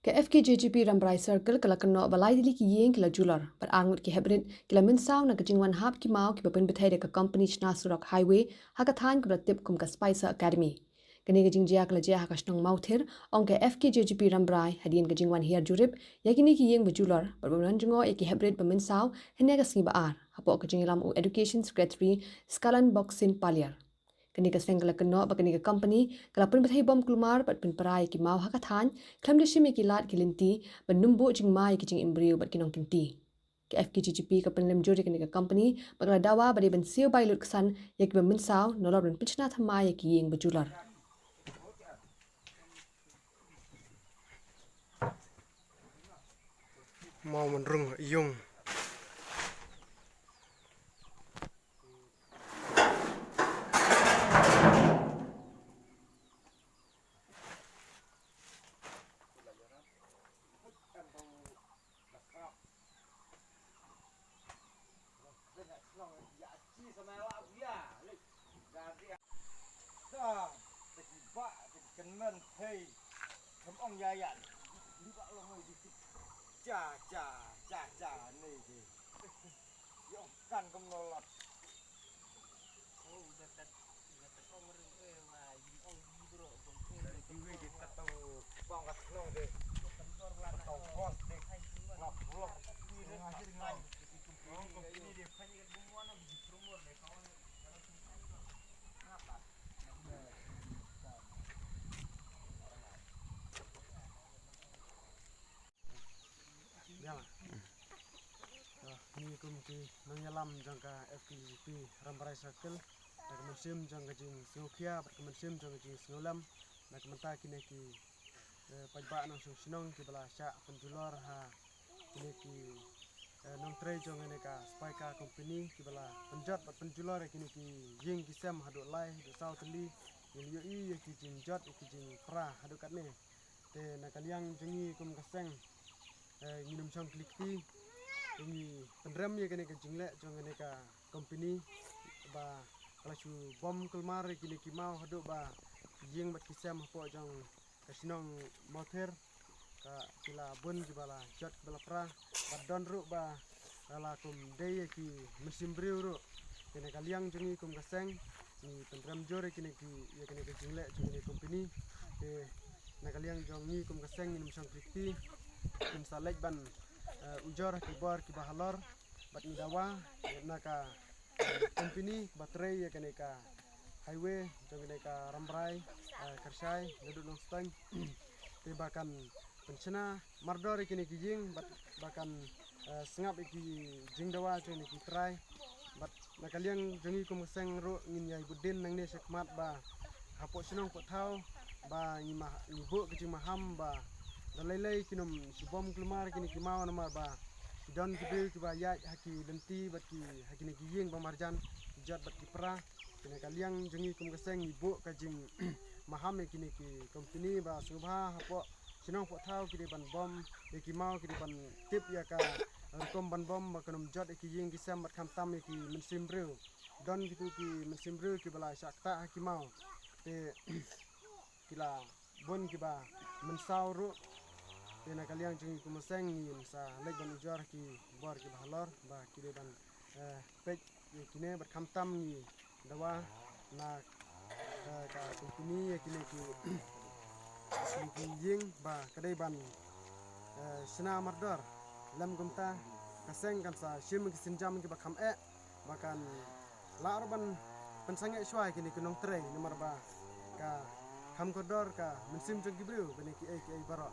Ke FKJGP Rambrai Circle kala keno balai dili ki yeng kila jular but angut ki hebrit kila min saw na kajingwan hap ki mau ki bapin betai de ka company chna surak highway haka than ki tip kum ka Spicer Academy kini kajing jia kala jia haka shnong mauthir ong ke FKJGP Rambrai hadin kajingwan hiar jurip yakini ki yeng bejular but baman jungo ki hebrit bamin saw hene ka singi baar hapo kajingilam u education secretary Skalan Boxin Paliar kini ka sengkala keno ba kini ka company kala pun bethai bom kulmar bat pun parai ki mau haka than klam de shimi ki lat ki linti ban numbo jing mai ki jing imbriu bat kinong kinti ke FKGGP ka penlem jori kini ka company bakala dawa bari ban sio bai lut ksan yak ba min saw nolor ban pichna thamai ki yeng bajular mau menrung yung ni kumti menyelam jangka FKJP Rambrai Circle nak mensim jangka jing singokia bat mensim jangka jing singolam nak menta kini ki pajba nang sinong ki bala sya penjulor ha kini ki nong trade jong ne ka Spicer company ki bala penjat bat penjulor kini ki jing ki sem hadu lai du sautli yo i ki jing jot ki jing pra hadu kat ne te nakaliang jengi kum kaseng nginum chong klikti ini pendram ya kene jingle jong ne ka company ba kala chu bom kulmar kini ki mau hadu ba jing bat kisam hapo jong kasinong motor ka kila bun jibala jot bala pra badon ru ba ala kum day ki mesim briu ru kene kaliang jengi kum kaseng ni pendram jore kini ki ya kene jingle jong ne company ke nakaliang jong ni kum kaseng nginum chong klikti kum salek ban ujor kibar ki bahalor bat ni dawa naka company baterai ya kene ka highway jong kene ka Rambrai Kersai ngadu nong stang te bakan penchana mardor kene ki jing bakan sengap ki jing dawa jong ki trai bat nakaliang jongi kum seng ro ngin yai budin nang ne sekmat ba hapo sinong po thau ba ngima ngibu ki maham ba dalai kinum subom kulmar kini ki mau namar ba don kibe ki ba ya haki lenti bat ki hakini ki yeng ba marjan jat bat ki pra kini kaliang jengi kum kaseng ibu ka jing maham kini ki company ba subha hapo sinong po thau ki ban bom ki mau ki ban tip ya ka kom ban bom ba kanum jat ki yeng ki sam bat kham tam ki mensim breu don gitu ki mensim breu ki bala sakta haki mau te kila bon ki ba mensau ru na kaliang jengi kumaseng ni sa lek ban ujor ki bor ki bahalor ba ki de ban pek kine bat khamtam ni dawa na ka company kine ki ki ying ba kadai ban sina mardor lam gumta kaseng kan sa shim ki sinjam ki ba kham bakan lar ban pensange shwai kine ki nong trei nomor ba ka kham kodor ka mensim jong gibreu bani ki ai baro